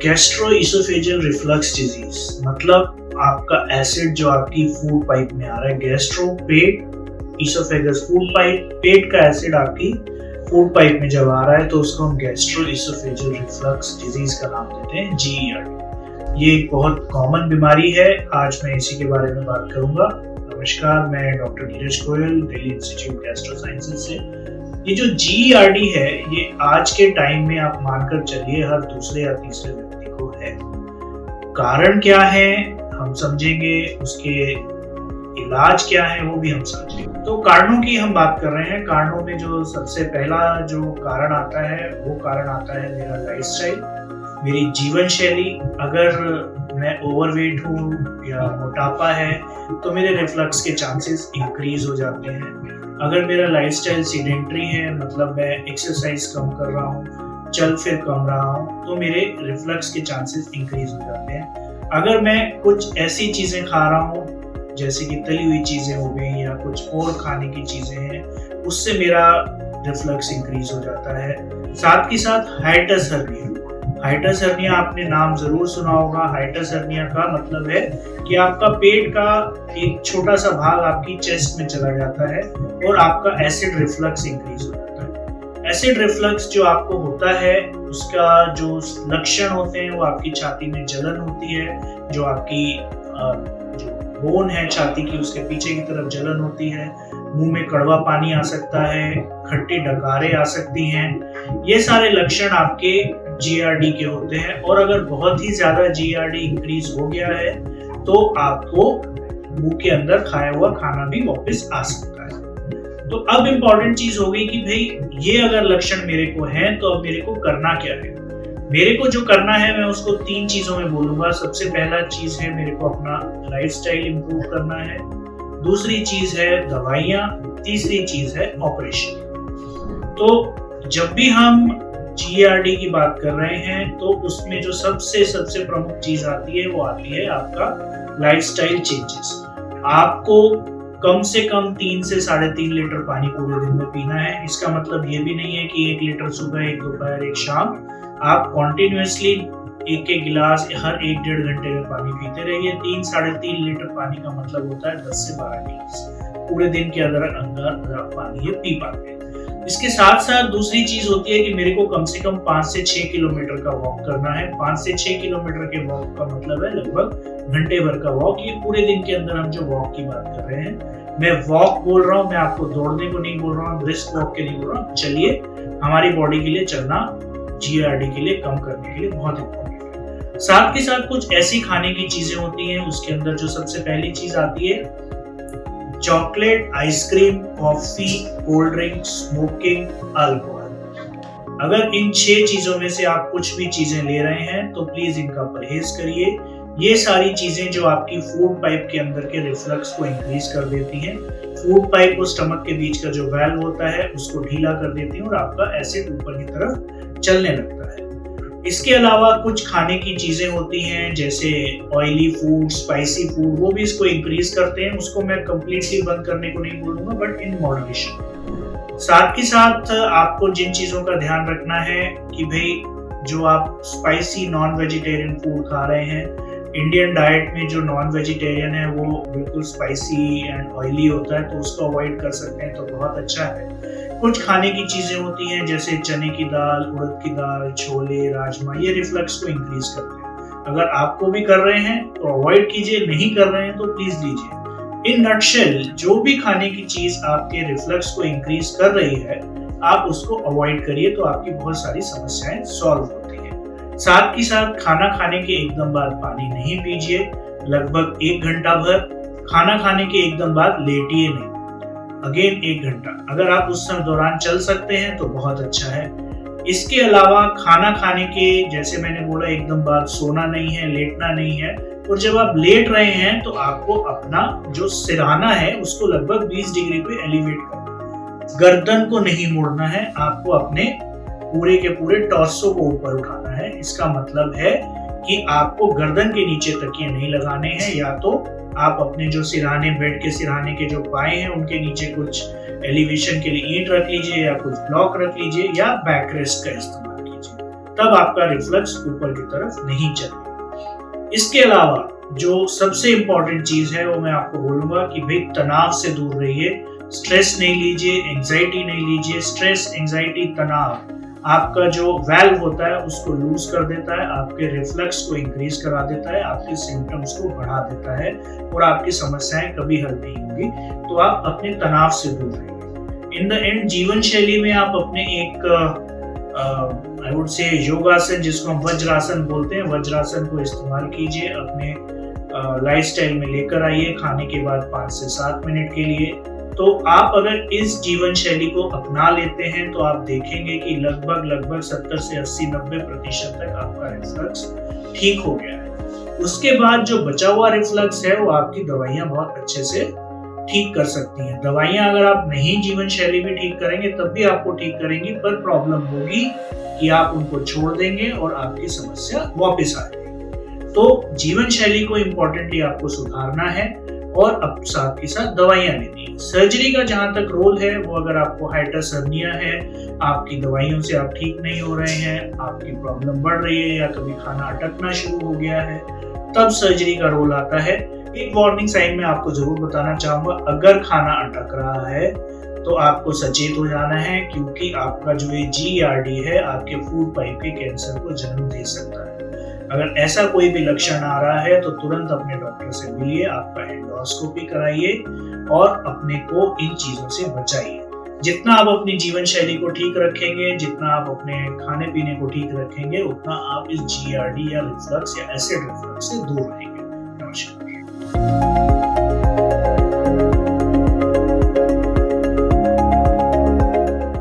Gastroesophageal reflux disease मतलब आपका acid जो आपकी फूड पाइप में आ रहा है। गैस्ट्रो पेट, इसोफेगस फूड पाइप, पेट का एसिड आपकी फूड पाइप में जब आ रहा है तो उसको हम गैस्ट्रोइसोफेजियल रिफ्लक्स डिजीज का नाम देते हैं, GERD। ये एक बहुत कॉमन बीमारी है। आज मैं इसी के बारे में बात करूंगा। नमस्कार, मैं doctor Neeraj Goyal, Delhi institute gastro sciences से। ये जो GERD है, ये आज के टाइम में आप मानकर चलिए हर दूसरे या तीसरे व्यक्ति को है। कारण क्या है हम समझेंगे, उसके इलाज क्या है वो भी हम समझेंगे। तो कारणों की हम बात कर रहे हैं। कारणों में जो सबसे पहला जो कारण आता है वो कारण आता है मेरा लाइफस्टाइल, मेरी जीवन शैली। अगर मैं ओवरवेट हूँ या मोटापा है तो मेरे रिफ्लक्स के चांसेस इंक्रीज हो जाते हैं। अगर मेरा लाइफस्टाइल सीडेंटरी है, मतलब मैं एक्सरसाइज कम कर रहा हूँ, चल फिर कम रहा हूँ, तो मेरे रिफ्लक्स के चांसेस इंक्रीज हो जाते हैं। अगर मैं कुछ ऐसी चीजें खा रहा हूँ जैसे कि तली हुई चीजें हो गई या कुछ और खाने की चीजें हैं, उससे मेरा रिफ्लक्स इंक्रीज हो जाता है। साथ ही साथ हाइटस हर्निया। हाइटस हर्निया आपने नाम जरूर सुना होगा। हाइटस हर्निया का मतलब है कि आपका पेट का एक छोटा सा भाग आपकी चेस्ट में चला जाता है और आपका एसिड रिफ्लक्स इंक्रीज हो जाता है। एसिड रिफ्लक्स जो आपको होता है उसका जो लक्षण होते हैं वो आपकी छाती में जलन होती है, जो आपकी जो बोन है छाती की उसके पीछे की तरफ जलन होती है, मुंह में कड़वा पानी आ सकता है, खट्टी डकारें आ सकती हैं। ये सारे लक्षण आपके GERD के होते हैं। और अगर बहुत ही ज्यादा GERD इंक्रीज हो गया है तो आपको मुंह के अंदर खाया हुआ खाना भी वापस आ सकता है। तो अब इम्पोर्टेंट चीज हो गई कि भाई ये अगर लक्षण मेरे को है तो अब मेरे को करना क्या है। मेरे को जो करना है मैं उसको 3 चीजों में बोलूंगा। सबसे पहला चीज है मेरे को अपना लाइफस्टाइल इंप्रूव करना है, दूसरी चीज है दवाइयां, तीसरी चीज है ऑपरेशन। तो जब भी हम GERD की बात कर रहे हैं तो उसमें जो सबसे प्रमुख चीज आती है वो आती है आपका लाइफस्टाइल चेंजेस। आपको कम से कम 3 से 3.5 लीटर पानी पूरे दिन में पीना है। इसका मतलब ये भी नहीं है कि 1 लीटर सुबह, 1 दोपहर, 1 शाम। आप कॉन्टिन्यूसली एक गिलास हर 1-1.5 घंटे में पानी पीते रहिए। 3-3.5 लीटर पानी का मतलब होता है 10 से 12 गिलास पूरे दिन के अंदर आप पानी ये पी पाते हैं। इसके साथ साथ दूसरी चीज होती है कि मेरे को कम से कम 5 से 6 किलोमीटर का वॉक करना है। 5 से 6 किलोमीटर के वॉक का मतलब है लगभग घंटे भर का वॉक। ये पूरे दिन के अंदर हम जो वॉक की बात कर रहे हैं, मैं वॉक बोल रहा हूँ, मैं आपको दौड़ने को नहीं बोल रहा हूँ, ब्रिस्क वॉक के नहीं बोल रहा हूँ। चलिए, हमारी बॉडी के लिए चलना GERD के लिए कम करने के लिए बहुत इंपॉर्टेंट है। साथ के साथ कुछ ऐसी खाने की चीजें होती हैं, उसके अंदर जो सबसे पहली चीज आती है chocolate, ice cream, coffee, cold drink, smoking, alcohol. अगर इन 6 चीजों में से आप कुछ भी चीजें ले रहे हैं तो प्लीज इनका परहेज करिए। ये सारी चीजें जो आपकी फूड पाइप के अंदर के रिफ्लक्स को इंक्रीज कर देती हैं, फूड पाइप और स्टमक के बीच का जो वाल्व होता है उसको ढीला कर देती हैं और आपका एसिड ऊपर की तरफ चलने लगता है। इसके अलावा कुछ खाने की चीजें होती हैं जैसे ऑयली फूड, स्पाइसी फूड, वो भी इसको इंक्रीज करते हैं। उसको मैं कंप्लीटली बंद करने को नहीं बोलूंगा, बट इन मॉडरेशन। साथ ही साथ आपको जिन चीजों का ध्यान रखना है कि भाई जो आप स्पाइसी नॉन वेजिटेरियन फूड खा रहे हैं, इंडियन डाइट में जो नॉन वेजिटेरियन है वो बिल्कुल स्पाइसी एंड ऑयली होता है, तो उसको अवॉइड कर सकते हैं तो बहुत अच्छा है। कुछ खाने की चीजें होती हैं जैसे चने की दाल, उड़द की दाल, छोले, राजमा, ये रिफ्लक्स को इंक्रीज करते हैं। अगर आपको भी कर रहे हैं तो अवॉइड कीजिए, नहीं कर रहे हैं तो प्लीज लीजिए। इन नटशेल जो भी खाने की चीज आपके रिफ्लक्स को इंक्रीज कर रही है, आप उसको अवॉइड करिए तो आपकी बहुत सारी समस्याएं सॉल्व होती है। साथ ही साथ खाना खाने के एकदम बाद पानी नहीं पीजिए, लगभग 1 घंटा भर। खाना खाने के एकदम बाद लेटिए नहीं, अगेन 1 घंटा। अगर आप उस समय दौरान चल सकते हैं तो बहुत अच्छा है। इसके अलावा खाना खाने के, जैसे मैंने बोला, एकदम बाद सोना नहीं है, लेटना नहीं है। और जब आप लेट रहे हैं तो आपको अपना जो सिरहाना है उसको लगभग 20 डिग्री पे एलिवेट करना है। गर्दन को नहीं मोड़ना है, आपको अपने पूरे के पूरे टॉर्सो को ऊपर उठाना है। इसका मतलब है कि आपको गर्दन के नीचे तकिए नहीं लगाने हैं, या तो आप अपने जो सिरहाने, बेड के सिरहाने के जो पाए हैं उनके नीचे कुछ एलिवेशन के लिए ईंट रख लीजिए या कुछ ब्लॉक रख लीजिए या बैक रेस्ट का इस्तेमाल कीजिए। तब आपका रिफ्लक्स ऊपर की तरफ नहीं चलेगा। इसके अलावा जो सबसे इंपॉर्टेंट चीज है वो मैं आपको बोलूंगा कि भाई तनाव से दूर रहिए, स्ट्रेस नहीं लीजिए, एंजाइटी नहीं लीजिए। स्ट्रेस, एंजाइटी, तनाव आपका जो वाल्व होता है उसको लूज कर देता है, आपके रिफ्लक्स को इंक्रीज करा देता है, आपके सिम्टम्स को बढ़ा देता है और आपकी समस्याएं कभी हल नहीं होंगी। तो आप अपने तनाव से दूर रहिए। इन द एंड जीवन शैली में आप अपने एक आई वुड से योगासन, जिसको हम वज्रासन बोलते हैं, वज्रासन को इस्तेमाल कीजिए, अपने लाइफस्टाइल में लेकर आइए खाने के बाद 5 से 7 मिनट के लिए। तो आप अगर इस जीवन शैली को अपना लेते हैं तो आप देखेंगे कि लगभग 70 से 80-90% तक आपका रिफ्लक्स ठीक हो गया है। उसके बाद जो बचा हुआ रिफ्लक्स है वो आपकी दवाइयां बहुत अच्छे से ठीक कर सकती हैं। दवाइयां अगर आप नहीं जीवन शैली में ठीक करेंगे तब भी आपको ठीक करेंगी, पर प्रॉब्लम होगी कि आप उनको छोड़ देंगे और आपकी समस्या वापस आ जाएगी। तो जीवन शैली को इम्पोर्टेंटली आपको सुधारना है और अब साथ के साथ दवाइयां लेनी है। सर्जरी का जहां तक रोल है वो, अगर आपको हाइटस हर्निया है, आपकी दवाइयों से आप ठीक नहीं हो रहे हैं, आपकी प्रॉब्लम बढ़ रही है या कभी खाना अटकना शुरू हो गया है, तब सर्जरी का रोल आता है। एक वार्निंग साइन में आपको जरूर बताना चाहूंगा, अगर खाना अटक रहा है तो आपको सचेत हो जाना है, क्योंकि आपका जो ये GERD है आपके फूड पाइप के कैंसर को जन्म दे सकता है। अगर ऐसा कोई भी लक्षण आ रहा है तो तुरंत अपने डॉक्टर से मिलिए, आपका एंडोस्कोपी कराइए और अपने को इन चीजों से बचाइए। जितना आप अपनी जीवन शैली को ठीक रखेंगे, जितना आप अपने खाने पीने को ठीक रखेंगे, उतना आप इस GERD या रिफ्लक्स या एसिड रिफ्लक्स से दूर रहेंगे। नमस्कार।